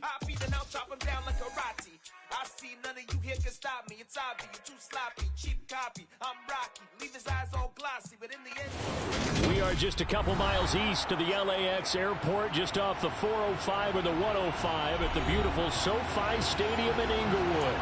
Poppy, then I'll chop him down like karate. I see none of you here can stop me. It's obvious, you're too sloppy, cheap copy. I'm Rocky, leave his eyes all glossy, but in the end... We are just a couple miles east of the LAX airport, just off the 405 or the 105 at the beautiful SoFi Stadium in Inglewood.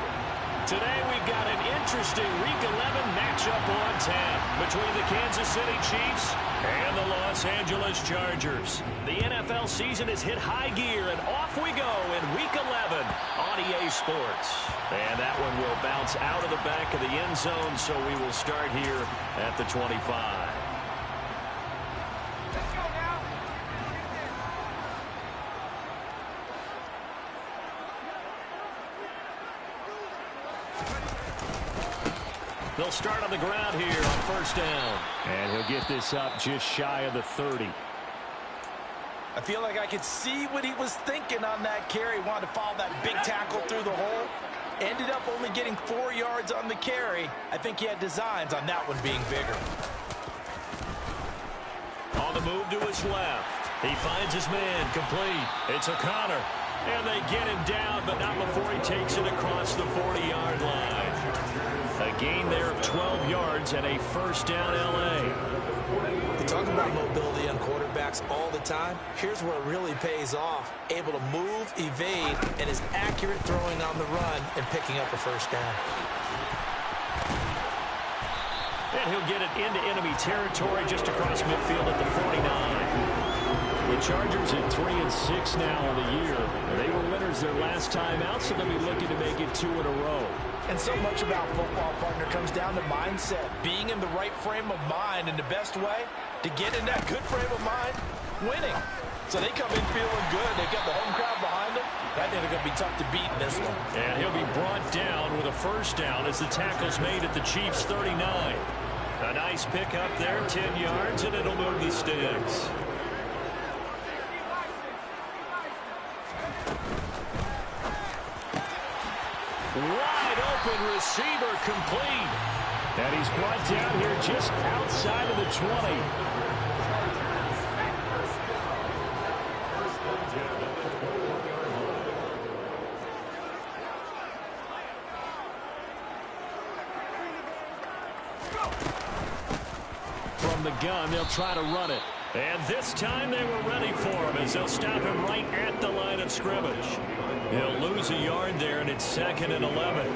Today we've got an interesting Week 11 matchup on tap between the Kansas City Chiefs and the Los Angeles Chargers. The NFL season has hit high gear, and off we go in Week 11 on EA Sports. And that one will bounce out of the back of the end zone, so we will start here at the 25. They'll start on the ground here on first down. And he'll get this up just shy of the 30. I feel like I could see what he was thinking on that carry. Wanted to follow that big tackle through the hole. Ended up only getting 4 yards on the carry. I think he had designs on that one being bigger. On the move to his left. He finds his man complete. It's O'Connor. And they get him down, but not before he takes it across the 40-yard line. A gain there of 12 yards and a first down L.A. We talk about mobility on quarterbacks all the time. Here's where it really pays off. Able to move, evade, and is accurate throwing on the run and picking up a first down. And he'll get it into enemy territory just across midfield at the 49. The Chargers at 3-6 now on the year. They were winners their last time out, so they'll be looking to make it 2 in a row. And so much about football, partner, comes down to mindset. Being in the right frame of mind, and the best way to get in that good frame of mind, winning. So they come in feeling good. They've got the home crowd behind them. I think they're going to be tough to beat in this one. And he'll be brought down with a first down as the tackle's made at the Chiefs' 39. A nice pick up there, 10 yards, and it'll move the sticks. Wide open receiver complete. And he's brought down here just outside of the 20. From the gun, they'll try to run it. And this time they were ready for him as they'll stop him right at the line of scrimmage. He'll lose a yard there, and it's 2nd and 11.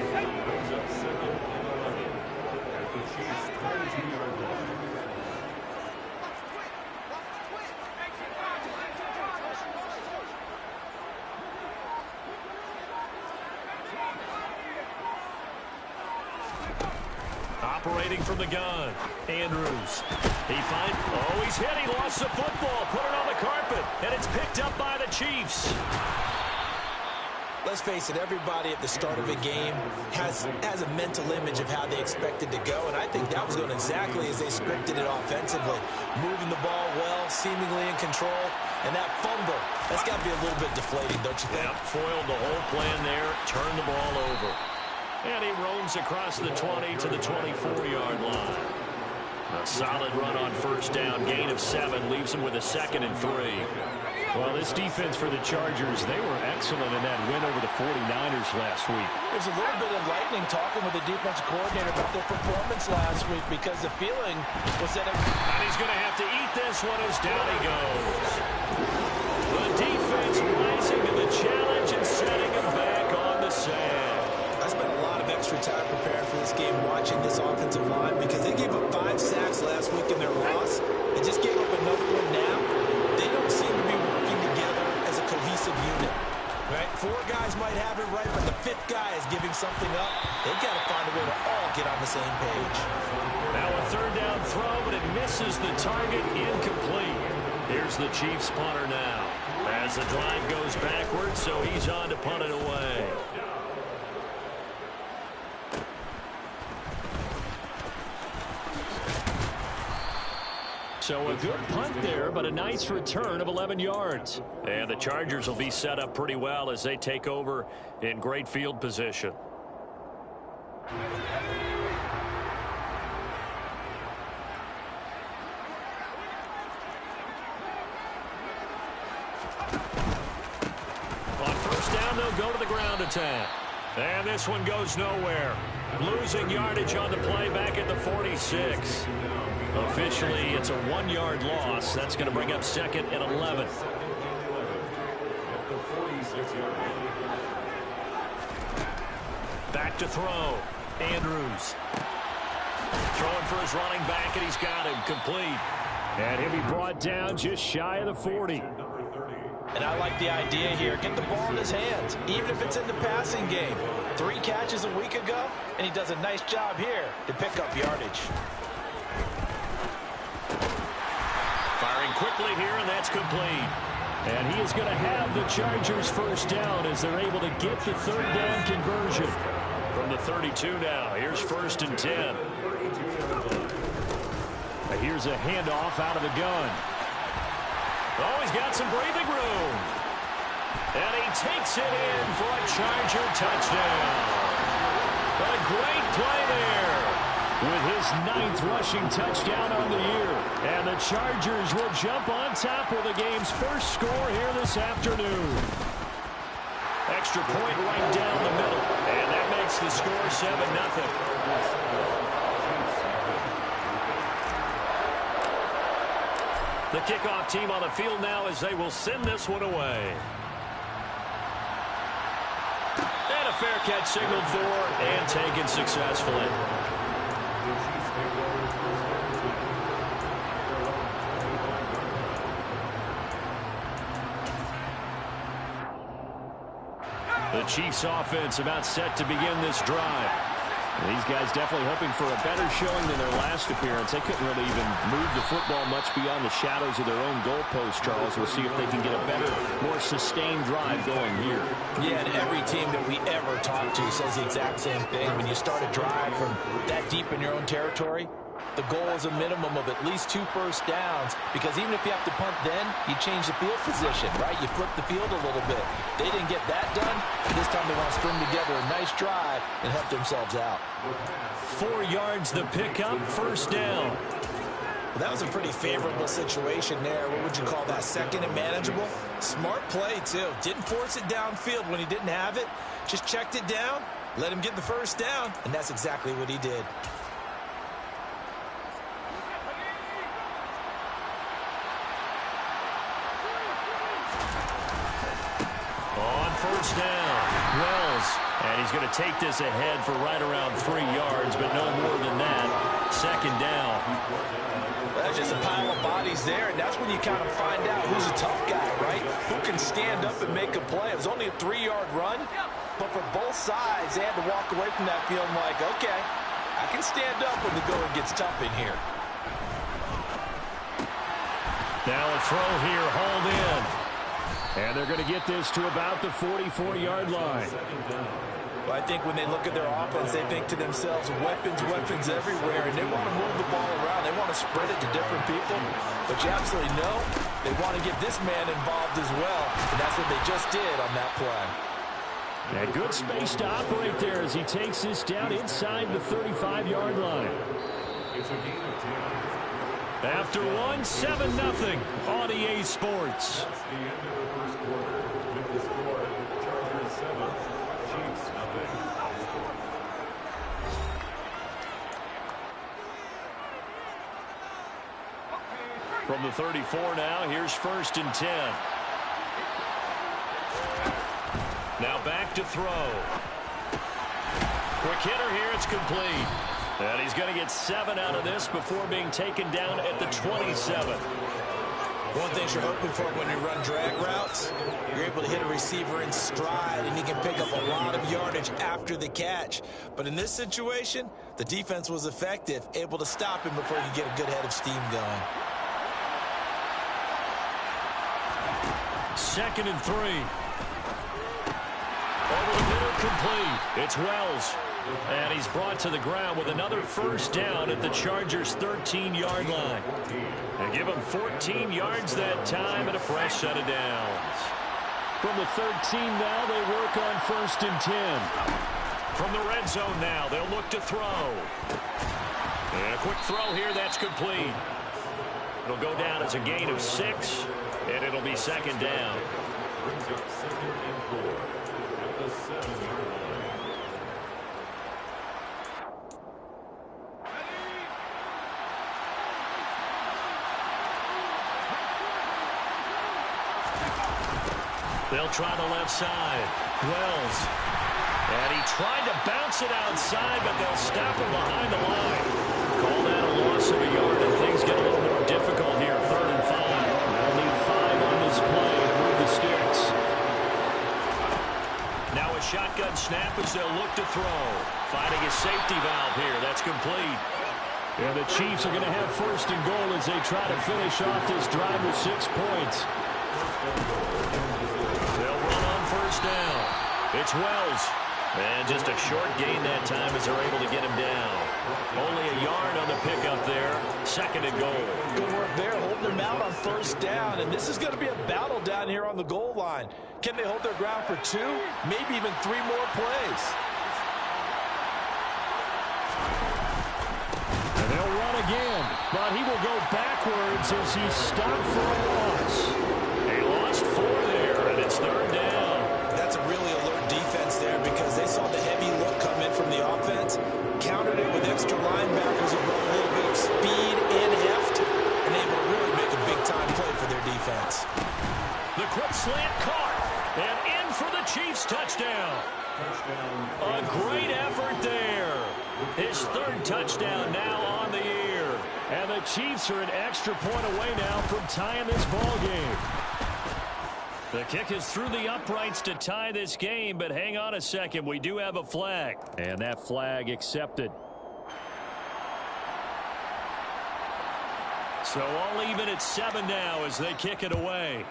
Operating from the gun, Andrews. He finds, oh, he's hit. He lost the football, put it on the carpet, and it's picked up by the Chiefs. Let's face it, everybody at the start of a game has a mental image of how they expect it to go, and I think that was going exactly as they scripted it offensively. Moving the ball well, seemingly in control, and that fumble, that's got to be a little bit deflating, don't you think? Yeah, foiled the whole plan there, turned the ball over. And he roams across the 20 to the 24-yard line. A solid run on first down, gain of 7, leaves him with a 2nd and 3. Well, this defense for the Chargers, they were excellent in that win over the 49ers last week. There's a little bit of lightning talking with the defensive coordinator about their performance last week because the feeling was that... And he's going to have to eat this one as down he goes. The defense rising to the challenge and setting him back on the sand. I spent a lot of extra time preparing for this game watching this offensive line because they gave up 5 sacks last week in their loss. They just gave up another one now. They don't seem to be working together as a cohesive unit. Right? 4 guys might have it right, but the 5th guy is giving something up. They've got to find a way to all get on the same page. Now a 3rd down throw, but it misses the target, incomplete. Here's the Chiefs punter now. As the drive goes backwards, so he's on to punt it away. So a good punt there, but a nice return of 11 yards. And the Chargers will be set up pretty well as they take over in great field position. On first down, they'll go to the ground attack. And this one goes nowhere. Losing yardage on the play back at the 46. Officially, it's a 1-yard loss. That's going to bring up 2nd and 11. Back to throw. Andrews. Throwing for his running back, and he's got him complete. And he'll be brought down just shy of the 40. And I like the idea here. Get the ball in his hands, even if it's in the passing game. 3 catches a week ago, and he does a nice job here to pick up yardage. Firing quickly here, and that's complete. And he is going to have the Chargers first down as they're able to get the 3rd down conversion. From the 32 now, here's 1st and 10. Here's a handoff out of the gun. Oh, he's got some breathing room. And he takes it in for a Charger touchdown. A great play there with his 9th rushing touchdown on the year. And the Chargers will jump on top with the game's first score here this afternoon. Extra point right down the middle. And that makes the score 7-0. The kickoff team on the field now as they will send this one away. And a fair catch signaled for and taken successfully. The Chiefs offense about set to begin this drive. These guys definitely hoping for a better showing than their last appearance. They couldn't really even move the football much beyond the shadows of their own goalpost, Charles. We'll see if they can get a better, more sustained drive going here. Yeah, and every team that we ever talk to says the exact same thing. When you start a drive from that deep in your own territory, the goal is a minimum of at least 2 first downs, because even if you have to punt then, you change the field position, right? You flip the field a little bit. They didn't get that done. This time they want to string together a nice drive and help themselves out. 4 yards the pickup, first down. Well, that was a pretty favorable situation there. What would you call that? 2nd and manageable? Smart play, too. Didn't force it downfield when he didn't have it. Just checked it down, let him get the first down, and that's exactly what he did. First down, Wells, and he's going to take this ahead for right around 3 yards, but no more than that. 2nd down. That's just a pile of bodies there, and that's when you kind of find out who's a tough guy, right? Who can stand up and make a play. It was only a 3-yard run, but for both sides, they had to walk away from that feeling like, okay, I can stand up when the going gets tough in here. Now a throw here, hauled in. And they're going to get this to about the 44-yard line. Well, I think when they look at their offense, they think to themselves, weapons, weapons everywhere, and they want to move the ball around. They want to spread it to different people. But you absolutely know they want to get this man involved as well, and that's what they just did on that play. And good space to operate there as he takes this down inside the 35-yard line. After one, 7-0 on EA Sports. From the 34 now, here's 1st and 10. Now back to throw. Quick hitter here, it's complete. And he's going to get 7 out of this before being taken down at the 27. One thing you're hoping for when you run drag routes, you're able to hit a receiver in stride, and he can pick up a lot of yardage after the catch. But in this situation, the defense was effective, able to stop him before he could get a good head of steam going. 2nd and 3. Over the middle, complete. It's Wells. And he's brought to the ground with another first down at the Chargers' 13-yard line. They give him 14 yards that time and a fresh set of downs. From the 13 now, they work on 1st and 10. From the red zone now, they'll look to throw. And a quick throw here, that's complete. It'll go down as a gain of 6, and it'll be 2nd down. They'll try the left side. Wells. And he tried to bounce it outside, but they'll stop him behind the line. Call that a loss of a yard, and things get a little more difficult here. 3rd and 5. They'll need 5 on this play to move the sticks. Now a shotgun snap as they'll look to throw. Finding a safety valve here. That's complete. And the Chiefs are going to have 1st and goal as they try to finish off this drive with 6 points. They'll run on 1st down. It's Wells. And just a short gain that time as they're able to get him down. Only a yard on the pickup there. 2nd and goal. Good work there, holding them out on 1st down. And this is going to be a battle down here on the goal line. Can they hold their ground for 2, maybe even 3 more plays? And they'll run again, but he will go backwards as he's stopped for a loss. They lost 4 there, and it's 3rd down. That's a really alert defense there because they saw the heavy look come in from the offense, countered it with extra linebackers who brought a little bit of speed and heft, and able to really make a big-time play for their defense. The quick slant caught, and in for the Chiefs touchdown. A great effort there. His 3rd touchdown now on the year. And the Chiefs are an extra point away now from tying this ball game. The kick is through the uprights to tie this game, but hang on a second. We do have a flag. And that flag accepted. So all even at 7 now as they kick it away.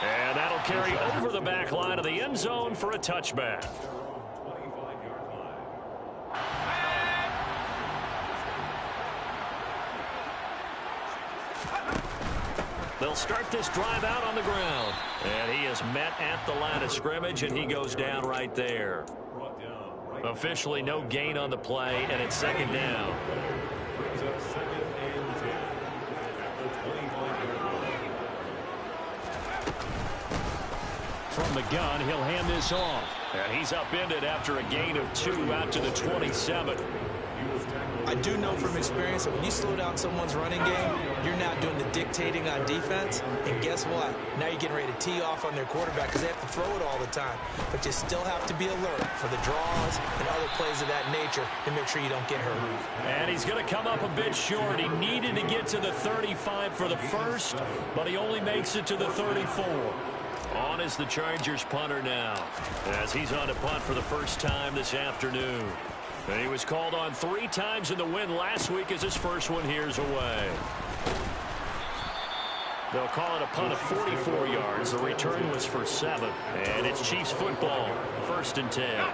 And that'll carry over the back line of the end zone for a touchback. They'll start this drive out on the ground. And he is met at the line of scrimmage, and he goes down right there. Officially no gain on the play, and it's 2nd down. From the gun, he'll hand this off. And he's upended after a gain of 2 out to the 27. I do know from experience that when you slow down someone's running game, you're now doing the dictating on defense. And guess what? Now you're getting ready to tee off on their quarterback because they have to throw it all the time. But you still have to be alert for the draws and other plays of that nature to make sure you don't get hurt. And he's going to come up a bit short. He needed to get to the 35 for the first, but he only makes it to the 34. On is the Chargers punter now, as he's on to punt for the first time this afternoon. And he was called on 3 times in the win last week as his first one here's away. They'll call it a punt of 44 yards. The return was for 7. And it's Chiefs football, 1st and 10.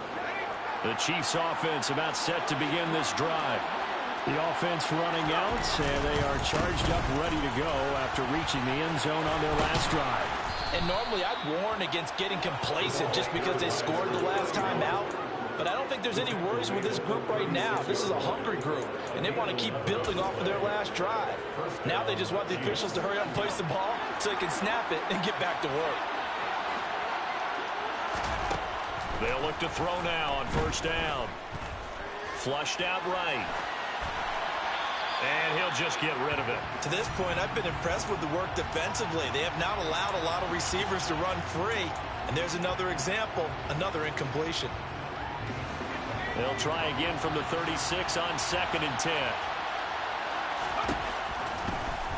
The Chiefs offense about set to begin this drive. The offense running out, and they are charged up, ready to go after reaching the end zone on their last drive. And normally I'd warn against getting complacent just because they scored the last time out. But I don't think there's any worries with this group right now. This is a hungry group, and they want to keep building off of their last drive. Now they just want the officials to hurry up and place the ball so they can snap it and get back to work. They'll look to throw now on 1st down. Flushed out right. And he'll just get rid of it. To this point, I've been impressed with the work defensively. They have not allowed a lot of receivers to run free. And there's another example, another incompletion. They'll try again from the 36 on 2nd and 10.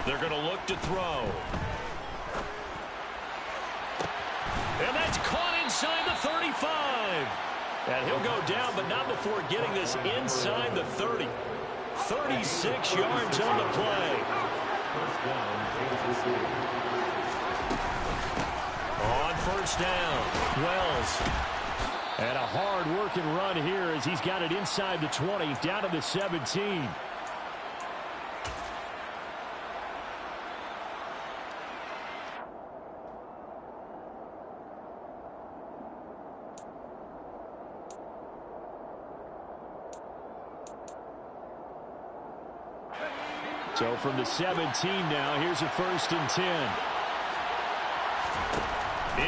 They're going to look to throw. And that's caught inside the 35. And he'll go down, but not before getting this inside the 30. 36 yards on the play. On 1st down, Wells. And a hard-working run here as he's got it inside the 20, down to the 17. So from the 17 now, here's a 1st and 10.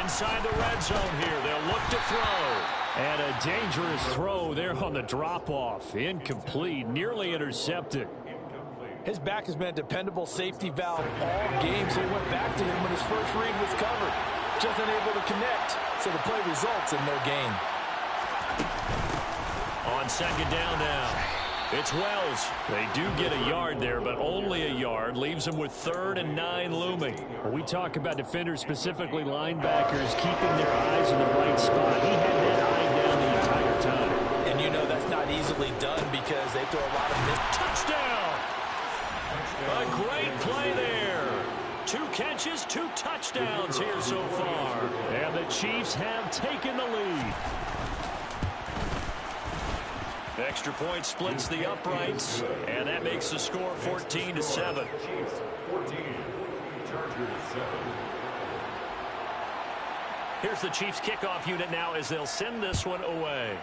Inside the red zone here, they'll look to throw. And a dangerous throw there on the drop-off. Incomplete, nearly intercepted. His back has been a dependable safety valve all game, so he went back to him when his first read was covered. Just unable to connect, so the play results in no gain. On second down now, it's Wells. They do get a yard there, but only a yard. Leaves them with 3rd and 9 looming. When we talk about defenders, specifically linebackers, keeping their eyes in the right spot. He had that eye down the entire time. And you know that's not easily done because they throw a lot of missed. Touchdown! A great play there. 2 catches, 2 touchdowns here so far. And the Chiefs have taken the lead. Extra point splits the uprights, and that makes the score 14-7. Here's the Chiefs kickoff unit now as they'll send this one away.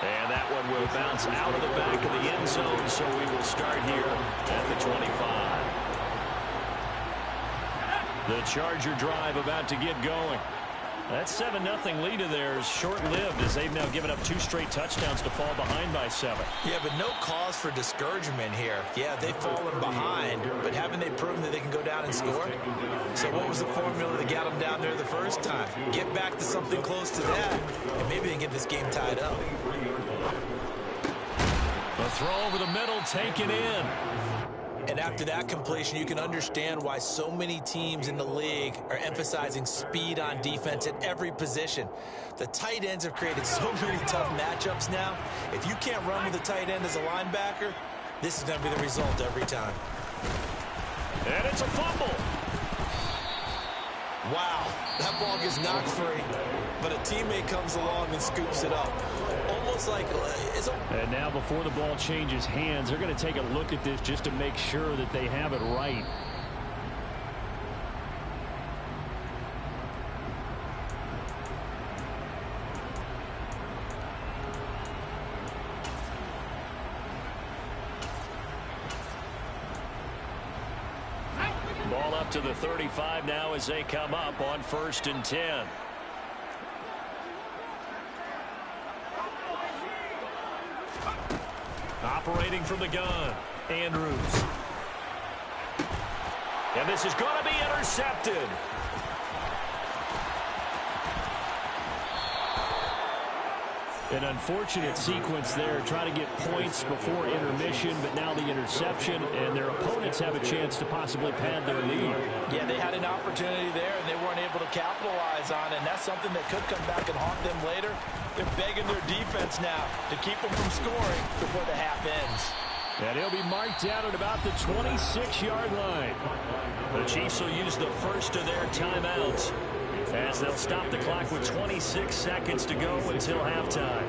And that one will bounce out of the back of the end zone, so we will start here at the 25. The Charger drive about to get going. That 7-0 lead of theirs short-lived as they've now given up 2 straight touchdowns to fall behind by 7. Yeah, but no cause for discouragement here. Yeah, they've fallen behind, but haven't they proven that they can go down and score? So what was the formula that got them down there the first time? Get back to something close to that, and maybe they can get this game tied up. A throw over the middle taken in. And after that completion, you can understand why so many teams in the league are emphasizing speed on defense at every position. The tight ends have created so many tough matchups now. If you can't run with a tight end as a linebacker, this is going to be the result every time. And it's a fumble. Wow, that ball gets knocked free, but a teammate comes along and scoops it up. Almost like it's a... And now before the ball changes hands, they're going to take a look at this just to make sure that they have it right. Ball up to the 35 now as they come up on 1st and 10. Operating from the gun, Andrews. And this is going to be intercepted. An unfortunate sequence there, trying to get points before intermission, but now the interception, and their opponents have a chance to possibly pad their lead. Yeah, they had an opportunity there, and they weren't able to capitalize on it, and that's something that could come back and haunt them later. They're begging their defense now to keep them from scoring before the half ends. And he'll be marked down at about the 26-yard line. The Chiefs will use the first of their timeouts as they'll stop the clock with 26 seconds to go until halftime.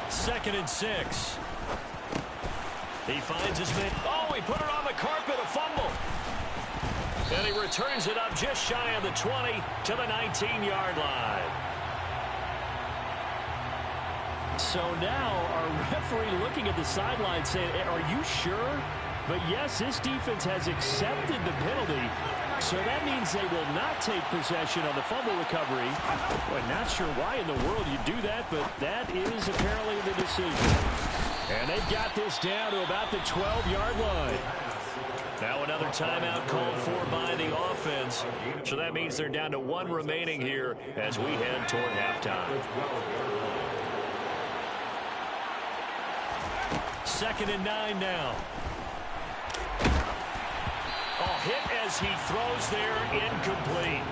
Second and 6. He finds his man. Oh, he put it on the carpet, a fumble. And he returns it up just shy of the 20 to the 19-yard line. So now our referee looking at the sideline saying, are you sure? But yes, this defense has accepted the penalty. So that means they will not take possession on the fumble recovery. Well, not sure why in the world you do that, but that is apparently the decision. And they've got this down to about the 12-yard line. Now another timeout called for by the offense. So that means they're down to 1 remaining here as we head toward halftime. Second and 9 now. Oh, hit as he throws there, incomplete.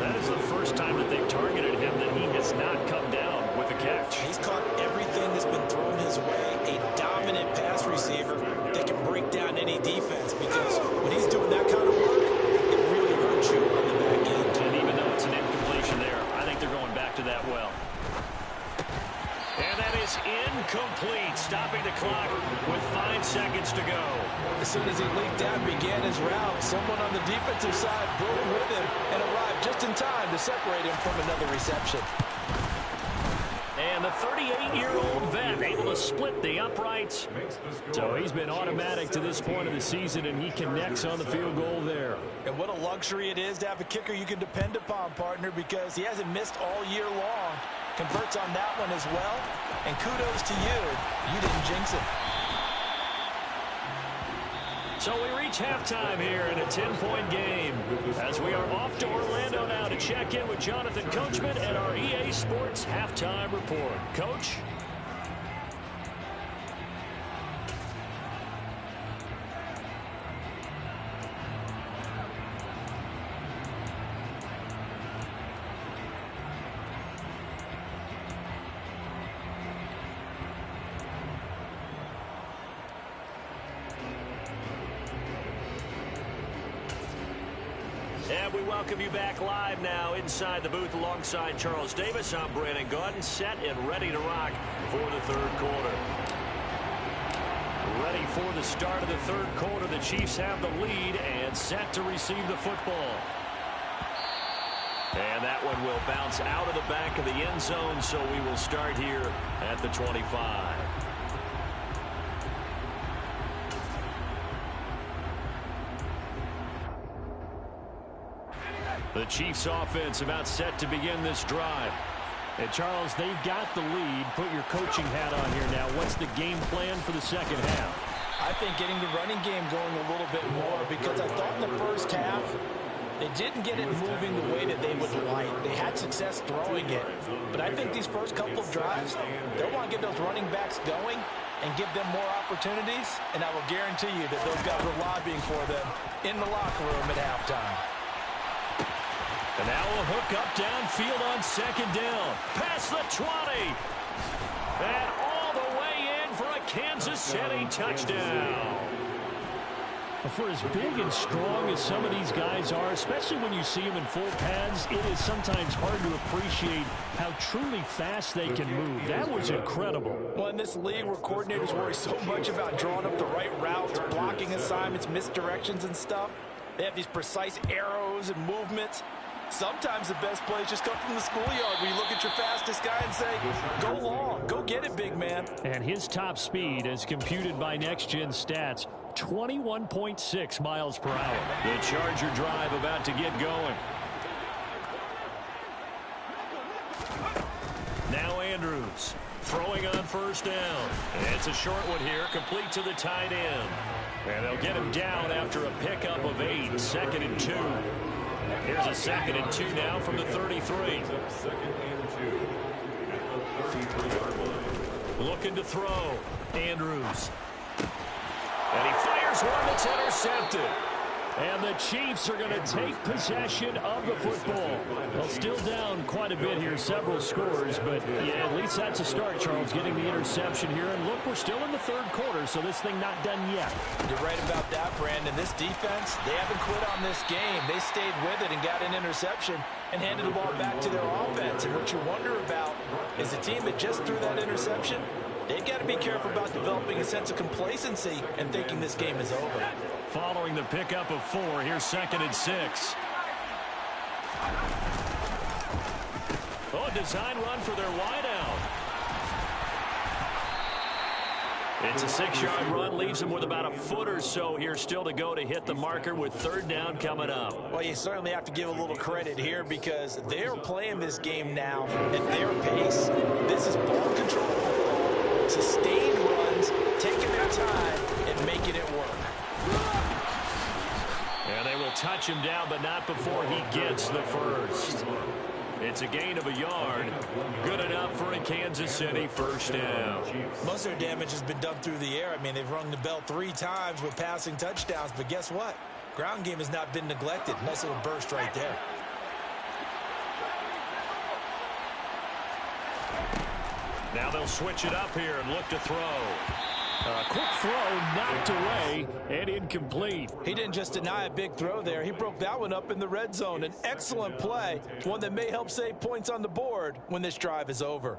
That is the first time that they've targeted him that he has not come down with a catch. He's caught everything that's been thrown his way. A dominant pass receiver that can break down any defense, because when he's doing that kind of work, it really hurts you on the back end. And even though it's an incompletion there, I think they're going back to that well. And that is incomplete, stopping the clock with 5 seconds to go. As soon as he leaked out, began his route, someone on the defensive side broke with him and arrived just in time to separate him from another reception. And the 38-year-old vet able to split the uprights. So he's been automatic to this point of the season, and he connects on the field goal there. And what a luxury it is to have a kicker you can depend upon, partner, because he hasn't missed all year long. Converts on that one as well. And kudos to you. You didn't jinx it. So we reach halftime here in a 10-point game as we are off to Orlando now to check in with Jonathan Coachman and our EA Sports Halftime Report. Coach? And we welcome you back live now inside the booth alongside Charles Davis. I'm Brandon Gaudin, set and ready to rock for the third quarter. Ready for the start of the third quarter. The Chiefs have the lead and set to receive the football. And that one will bounce out of the back of the end zone, so we will start here at the 25. The Chiefs offense about set to begin this drive. And Charles, they've got the lead. Put your coaching hat on here now. What's the game plan for the second half? I think getting the running game going a little bit more, because I thought in the first half they didn't get it moving the way that they would like. They had success throwing it. But I think these first couple of drives, they'll want to get those running backs going and give them more opportunities. And I will guarantee you that those guys are lobbying for them in the locker room at halftime. And now a hook up downfield on second down. Past the 20. And all the way in for a Kansas City touchdown. For as big and strong as some of these guys are, especially when you see them in full pads, it is sometimes hard to appreciate how truly fast they can move. That was incredible. Well, in this league where coordinators worry so much about drawing up the right routes, blocking assignments, misdirections and stuff, they have these precise arrows and movements. Sometimes the best plays just come from the schoolyard where you look at your fastest guy and say, go long, go get it, big man. And his top speed, as computed by Next Gen Stats, 21.6 miles per hour. The Charger drive about to get going. Now Andrews throwing on first down. And it's a short one here, complete to the tight end. And they'll get him down after a pickup of 8, 2nd and 2. Here's a 2nd and 2 now from the 33. Looking to throw. Andrews. And he fires one that's intercepted. And the Chiefs are going to take possession of the football. Well, still down quite a bit here, several scores, but yeah, at least that's a start, Charles, getting the interception here. And look, we're still in the third quarter, so this thing not done yet. You're right about that, Brandon. This defense, they haven't quit on this game. They stayed with it and got an interception and handed the ball back to their offense. And what you wonder about is the team that just threw that interception, they've got to be careful about developing a sense of complacency and thinking this game is over. Following the pickup of 4, here's 2nd and 6. Oh, a design run for their wideout. It's a 6-yard run, leaves them with about a foot or so here still to go to hit the marker with third down coming up. Well, you certainly have to give a little credit here because they're playing this game now at their pace. This is ball control football, sustained runs, taking their time and making it work. And they will touch him down, but not before he gets the first. It's a gain of a yard. Good enough for a Kansas City first down. Most of their damage has been done through the air. I mean, they've rung the bell 3 times with passing touchdowns, but guess what? Ground game has not been neglected. Nice little burst right there. Now they'll switch it up here and look to throw. A quick throw knocked away and incomplete. He didn't just deny a big throw there. He broke that one up in the red zone. An excellent play, one that may help save points on the board when this drive is over.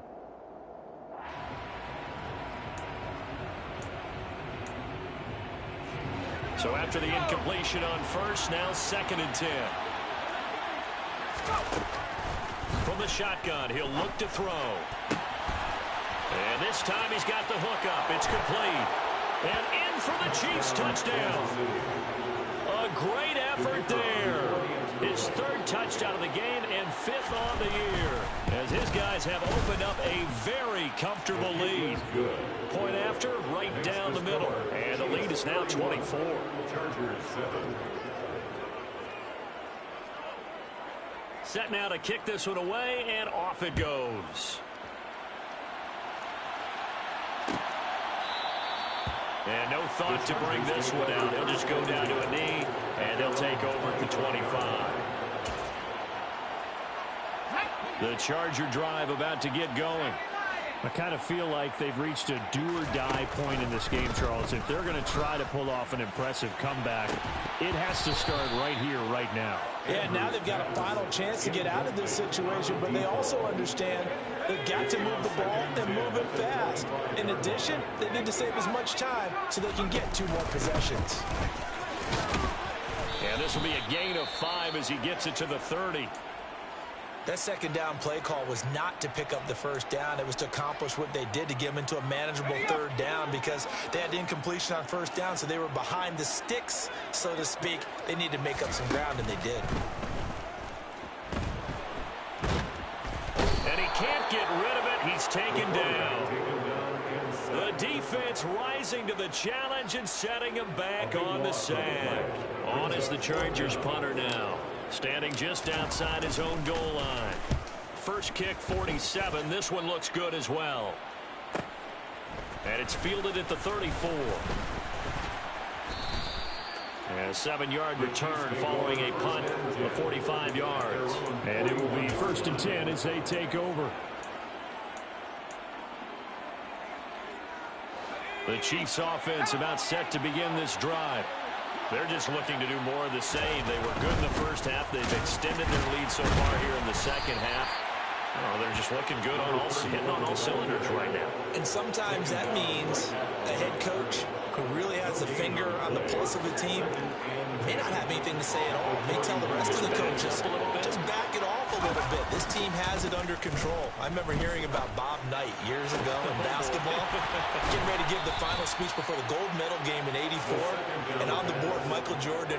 So after the incompletion on first, now 2nd and 10. From the shotgun, he'll look to throw. And this time he's got the hook up. It's complete. And in for the Chiefs touchdown. A great effort there. His third touchdown of the game and fifth on the year, as his guys have opened up a very comfortable lead. Point after, right down the middle. And the lead is now 24. Set now to kick this one away, and off it goes. And no thought to bring this one out. He'll just go down to a knee, and they'll take over at the 25. The Charger drive about to get going. I kind of feel like they've reached a do-or-die point in this game, Charles. If they're going to try to pull off an impressive comeback, it has to start right here, right now. Yeah, now they've got a final chance to get out of this situation, but they also understand they've got to move the ball and move it fast. In addition, they need to save as much time so they can get 2 more possessions. And this will be a gain of 5 as he gets it to the 30. That second down play call was not to pick up the first down. It was to accomplish what they did, to get them into a manageable third down, because they had incompletion on first down, so they were behind the sticks, so to speak. They needed to make up some ground, and they did. And he can't get rid of it. He's taken down. The defense rising to the challenge and setting him back on the sack. On is the Chargers punter now, standing just outside his own goal line. First kick, 47. This one looks good as well. And it's fielded at the 34. And a 7-yard return following a punt of 45 yards. And it will be 1st and 10 as they take over. The Chiefs offense about set to begin this drive. They're just looking to do more of the same. They were good in the first half. They've extended their lead so far here in the second half. Oh, they're just looking good hitting on all cylinders right now. And sometimes that means a head coach who really has a finger on the pulse of the team may not have anything to say at all. May tell the rest of the coaches, just back it off a little bit. This team has it under control. I remember hearing about Bob Knight years ago in basketball, getting ready to give the final speech before the gold medal game in '84. And on the board, Michael Jordan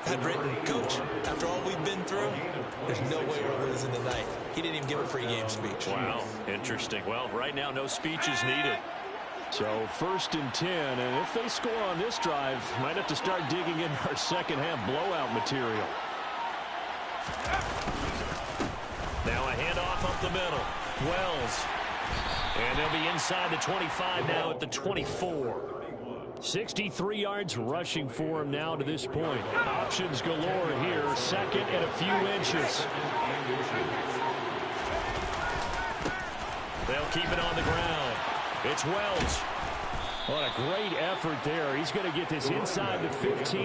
had written, "Coach, after all we've been through, there's no way we're losing tonight." He didn't even give a pregame speech. Wow, interesting. Well, right now, no speech is needed. So 1st and 10, and if they score on this drive, might have to start digging in our second half blowout material. Now a handoff up the middle. Wells. And they'll be inside the 25 now at the 24. 63 yards rushing for him now to this point. Options galore here. 2nd and a few inches. They'll keep it on the ground. It's Wells. What a great effort there. He's going to get this inside the 15,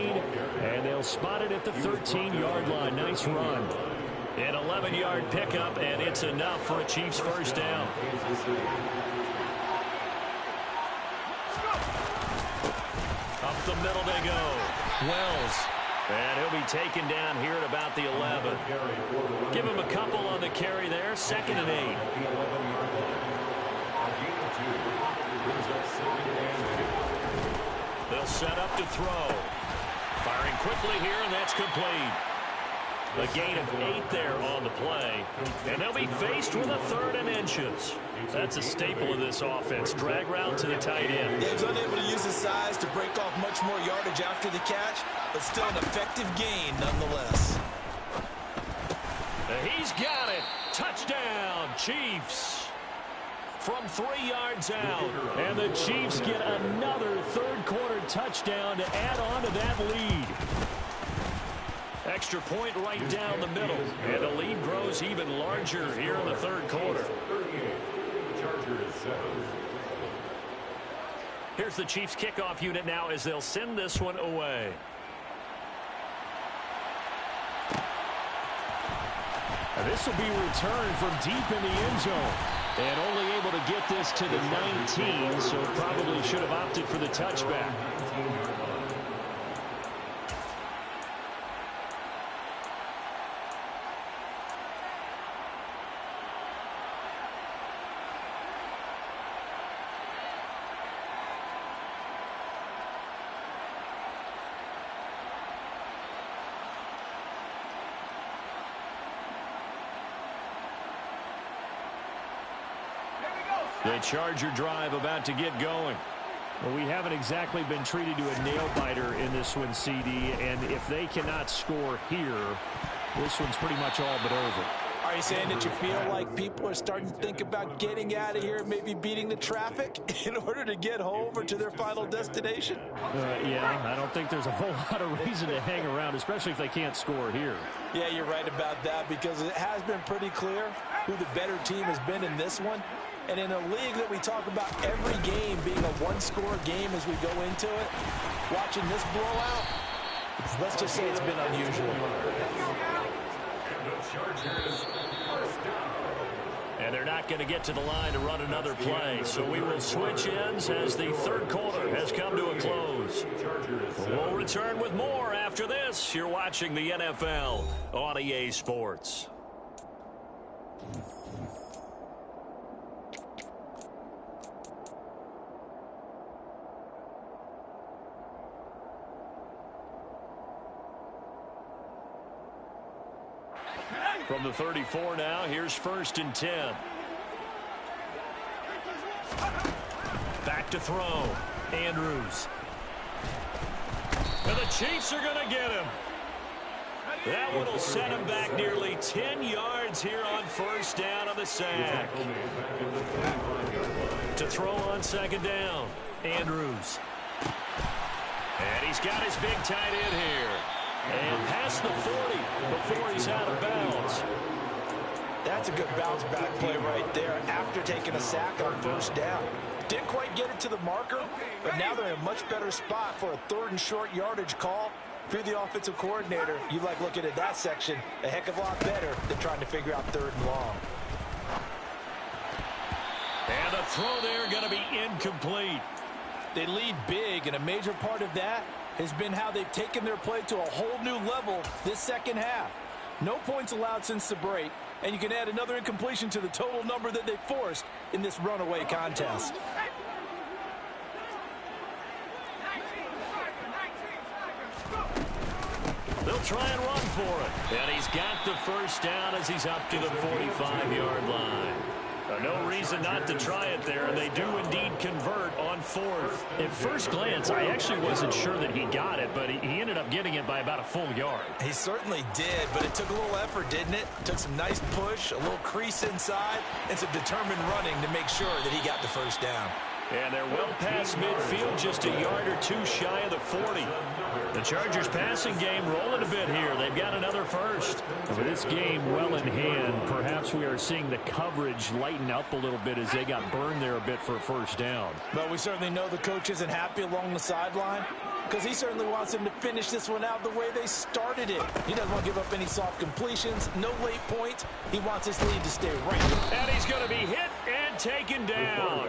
and they'll spot it at the 13-yard line. Nice run. An 11-yard pickup, and it's enough for a Chiefs first down. Up the middle they go. Wells. And he'll be taken down here at about the 11. Give him a couple on the carry there. 2nd and 8. They'll set up to throw. Firing quickly here, and that's complete. A gain of 8 there on the play. And they'll be faced with a 3rd and inches. That's a staple of this offense. Drag route to the tight end. Yeah, he's unable to use his size to break off much more yardage after the catch, but still an effective gain nonetheless. He's got it. Touchdown, Chiefs. From 3 yards out. And the Chiefs get another third-quarter touchdown to add on to that lead. Extra point right down the middle. And the lead grows even larger here in the third quarter. Here's the Chiefs kickoff unit now as they'll send this one away. And this will be returned from deep in the end zone. And only able to get this to the 19, so probably should have opted for the touchback. The Charger drive about to get going. Well, we haven't exactly been treated to a nail-biter in this one, CD, and if they cannot score here, this one's pretty much all but over. Are you saying that you feel like people are starting to think about getting out of here, maybe beating the traffic in order to get home or to their final destination? Yeah, I don't think there's a whole lot of reason to hang around, especially if they can't score here. Yeah, you're right about that, because it has been pretty clear who the better team has been in this one. And in a league that we talk about every game being a one-score game as we go into it, watching this blowout, let's just say it's been unusual. And they're not going to get to the line to run another play, so we will switch ends as the third quarter has come to a close. We'll return with more after this. You're watching the NFL on EA Sports. From the 34 now, here's 1st and 10. Back to throw. Andrews. And the Chiefs are going to get him. That one will set him back nearly 10 yards here on 1st down on the sack. To throw on 2nd down. Andrews. And he's got his big tight end here. And past the 40 before he's out of bounds. That's a good bounce-back play right there after taking a sack on 1st down. Didn't quite get it to the marker, but now they're in a much better spot for a 3rd and short yardage call. If you're the offensive coordinator, you like looking at that section a heck of a lot better than trying to figure out 3rd and long. And the throw there going to be incomplete. They lead big, and a major part of that has been how they've taken their play to a whole new level this second half. No points allowed since the break, and you can add another incompletion to the total number that they forced in this runaway contest. They'll try and run for it. And he's got the 1st down as he's up to the 45-yard line. No reason not to try it there, and they do indeed convert on 4th. At first glance, I actually wasn't sure that he got it, but he ended up getting it by about a full yard. He certainly did, but it took a little effort, didn't it? Took some nice push, a little crease inside, and some determined running to make sure that he got the 1st down. And they're well past midfield, just a yard or two shy of the 40. The Chargers passing game rolling a bit here. They've got another 1st. With this game well in hand, perhaps we are seeing the coverage lighten up a little bit as they got burned there a bit for a 1st down. But we certainly know the coach isn't happy along the sideline, because he certainly wants them to finish this one out the way they started it. He doesn't want to give up any soft completions, no late points. He wants his lead to stay right. And he's going to be hit and taken down.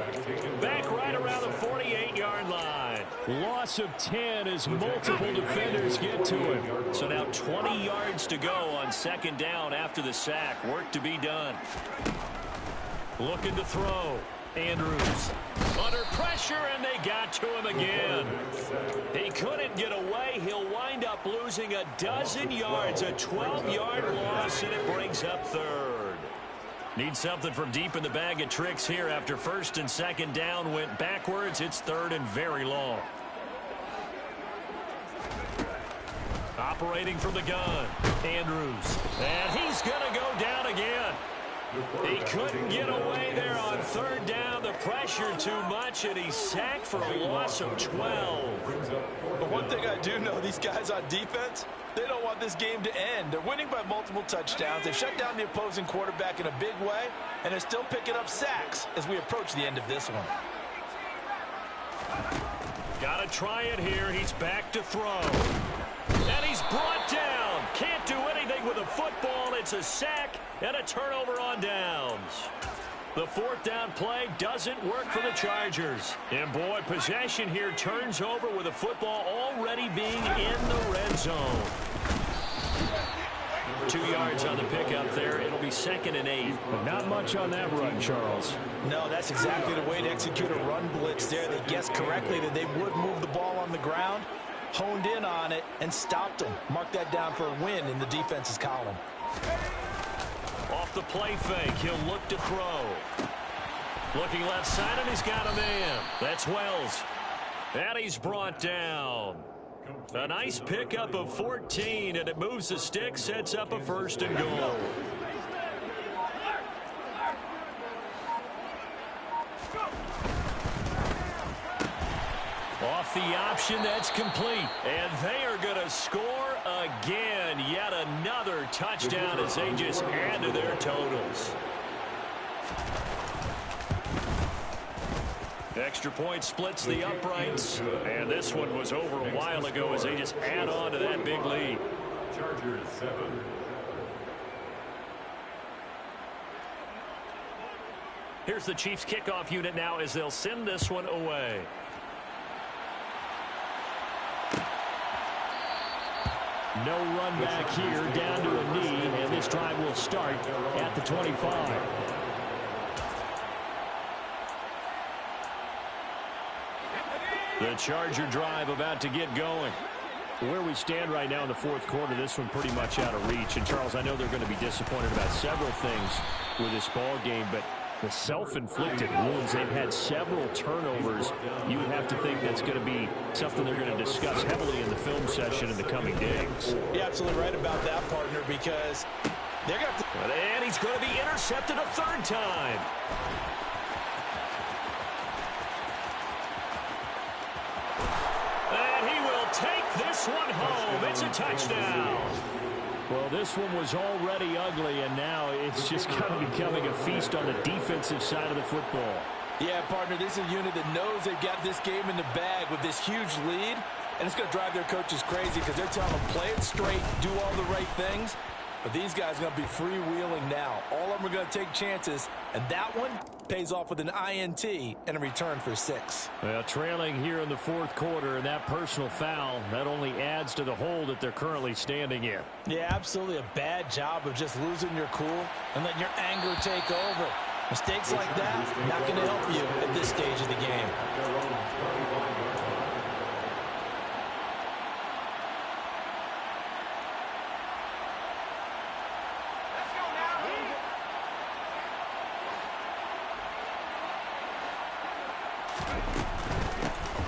Back right around the 48-yard line. Loss of 10 as multiple defenders get to him. So now 20 yards to go on 2nd down after the sack. Work to be done. Looking to throw. Andrews under pressure, and they got to him again. He couldn't get away. He'll wind up losing a dozen yards, a 12-yard loss, and it brings up 3rd. Need something from deep in the bag of tricks here after 1st and 2nd down went backwards. It's 3rd and very long. Operating from the gun, Andrews. And he's going to go down again. He couldn't get away there on 3rd down. The pressure too much, and he's sacked for a loss of 12. But one thing I do know, these guys on defense, they don't want this game to end. They're winning by multiple touchdowns. They've shut down the opposing quarterback in a big way, and they're still picking up sacks as we approach the end of this one. Got to try it here. He's back to throw. And he's brought down. Can't do anything with a football. It's a sack and a turnover on downs. The 4th down play doesn't work for the Chargers. And boy, possession here turns over with the football already being in the red zone. 2 yards on the pickup there. It'll be 2nd and 8. Not much on that run, Charles. No, that's exactly the way to execute a run blitz there. They guessed correctly that they would move the ball on the ground, honed in on it, and stopped them. Mark that down for a win in the defense's column. Off the play fake, he'll look to throw. Looking left side, and he's got a man. That's Wells. And he's brought down. A nice pickup of 14, and it moves the stick, sets up a 1st and goal. Off the option, that's complete. And they are going to score again. Yet another touchdown as they just add to their totals. Extra point splits the uprights. And this one was over a while ago as they just add on to that big lead. Chargers 7. Here's the Chiefs kickoff unit now as they'll send this one away. No run back here, down to a knee, and this drive will start at the 25. The Charger drive about to get going. Where we stand right now in the 4th quarter, this one pretty much out of reach. And, Charles, I know they're going to be disappointed about several things with this ball game, but the self-inflicted wounds, they've had several turnovers. You would have to think that's going to be something they're going to discuss heavily in the film session in the coming days. You're absolutely right about that, partner, because they're going to have to... And he's going to be intercepted a 3rd time. And he will take this one home. It's a touchdown. Well, this one was already ugly, and now it's just kind of becoming a feast on the defensive side of the football. Yeah, partner, this is a unit that knows they've got this game in the bag with this huge lead, and it's going to drive their coaches crazy because they're telling them play it straight, do all the right things. But these guys are going to be freewheeling now. All of them are going to take chances, and that one pays off with an INT and a return for 6. Well, trailing here in the 4th quarter, and that personal foul, that only adds to the hole that they're currently standing in. Yeah, absolutely a bad job of just losing your cool and letting your anger take over. Mistakes like that, not going to help you at this stage of the game.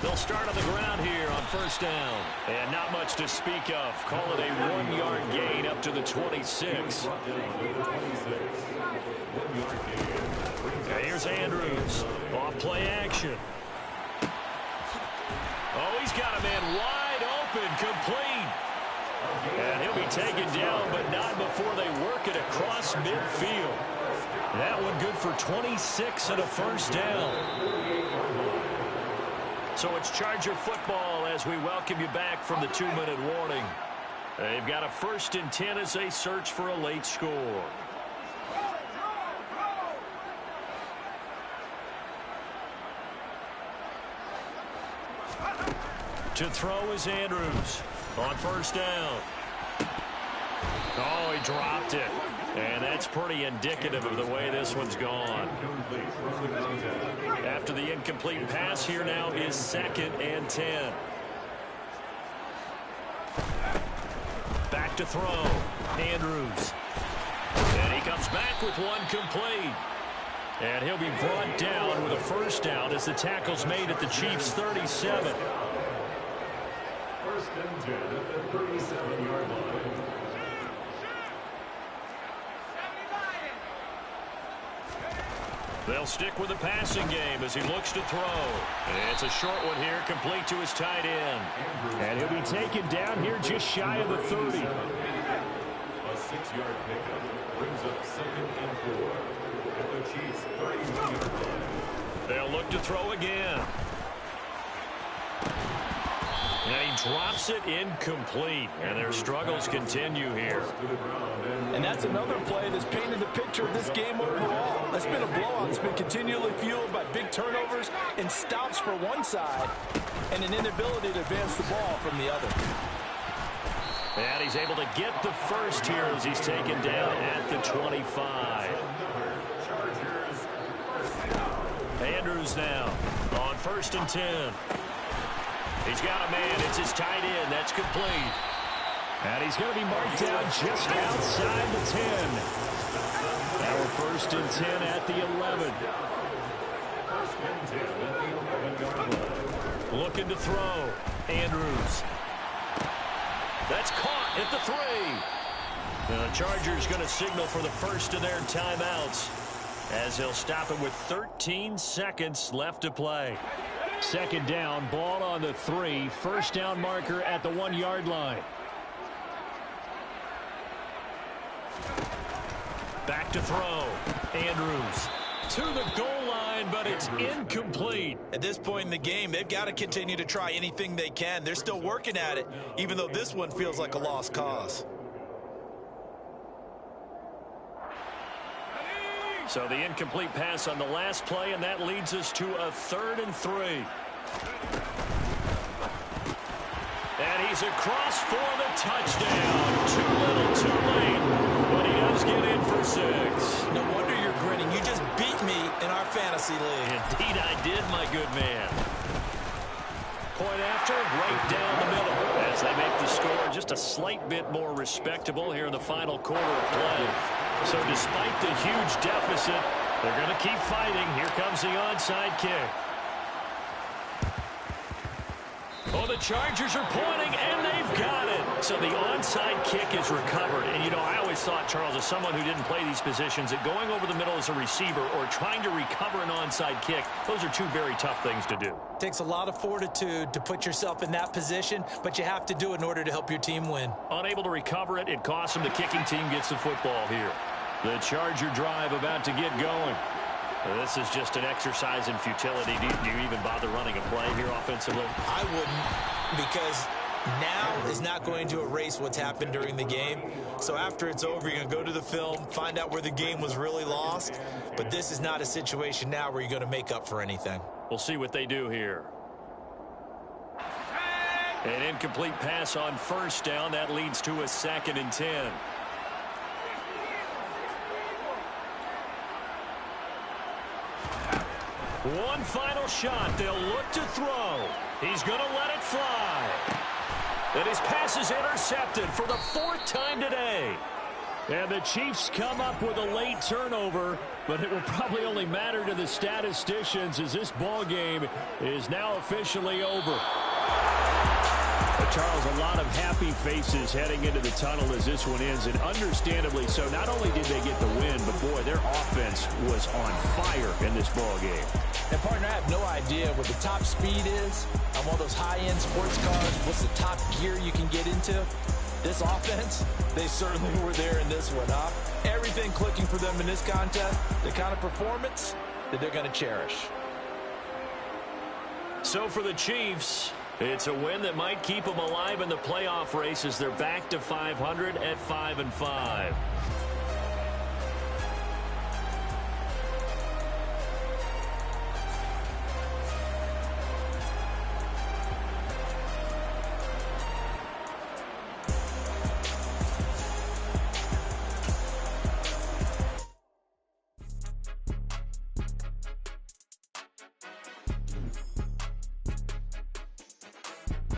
They'll start on the ground here on 1st down. And not much to speak of. Call it a 1-yard gain up to the 26. And here's Andrews. Off play action. Oh, he's got a man wide open, complete. And he'll be taken down, but not before they work it across midfield. That one good for 26 and a 1st down. So it's Charger football as we welcome you back from the 2-minute warning. They've got a 1st and 10 as they search for a late score. To throw is Andrews on 1st down. Oh, he dropped it. And that's pretty indicative of the way this one's gone. After the incomplete pass, here now is 2nd and 10. Back to throw. Andrews. And he comes back with one complete. And he'll be brought down with a 1st down as the tackle's made at the Chiefs' 37. 1st and 10 at the 37-yard line. They'll stick with the passing game as he looks to throw. And it's a short one here, complete to his tight end. And he'll be taken down here just shy of the 30. A 6-yard pickup brings up 2nd and 4 at the Chiefs' 31-yard line. They'll look to throw again. And he drops it incomplete. And their struggles continue here. And that's another play that's painted the picture of this game overall. That's been a blowout. It's been continually fueled by big turnovers and stops for one side and an inability to advance the ball from the other. And he's able to get the 1st here as he's taken down at the 25. Andrews now on 1st and 10. He's got a man. It's his tight end. That's complete. And he's going to be marked down just outside the 10. Our 1st and 10 at the 11. First and 10 at the 11-yard line. Looking to throw. Andrews. That's caught at the 3. The Chargers going to signal for the first of their timeouts as they'll stop it with 13 seconds left to play. Second down, ball on the 3. First down marker at the 1-yard line. Back to throw. Andrews to the goal line, but it's incomplete. At this point in the game, they've got to continue to try anything they can. They're still working at it, even though this one feels like a lost cause. So the incomplete pass on the last play, and that leads us to a 3rd and 3. And he's across for the touchdown. Too little, too late, but he does get in for 6. No wonder you're grinning. You just beat me in our fantasy league. Indeed I did, my good man. Point after, right down the middle as they make the score just a slight bit more respectable here in the final quarter of play. So despite the huge deficit, they're going to keep fighting. Here comes the onside kick. Oh, the Chargers are pointing, and they've got it. So the onside kick is recovered. And, you know, I always thought, Charles, as someone who didn't play these positions, that going over the middle as a receiver or trying to recover an onside kick, those are two very tough things to do. It takes a lot of fortitude to put yourself in that position, but you have to do it in order to help your team win. Unable to recover it, it costs them. The kicking team gets the football here. The Charger drive about to get going. This is just an exercise in futility. Do you even bother running a play here offensively? I wouldn't, because now is not going to erase what's happened during the game. So after it's over, you're going to go to the film, find out where the game was really lost. But this is not a situation now where you're going to make up for anything. We'll see what they do here. An incomplete pass on first down. That leads to a 2nd and 10. One final shot. They'll look to throw. He's going to let it fly. And his pass is intercepted for the 4th time today. And the Chiefs come up with a late turnover, but it will probably only matter to the statisticians as this ball game is now officially over. But Charles, a lot of happy faces heading into the tunnel as this one ends, and understandably so. Not only did they get the win, but boy, their offense was on fire in this ball game. And partner, I have no idea what the top speed is on one of those high-end sports cars. What's the top gear you can get into? This offense, they certainly were there in this one, huh? Everything clicking for them in this contest, the kind of performance that they're going to cherish. So for the Chiefs, it's a win that might keep them alive in the playoff race as they're back to 500 at 5-5.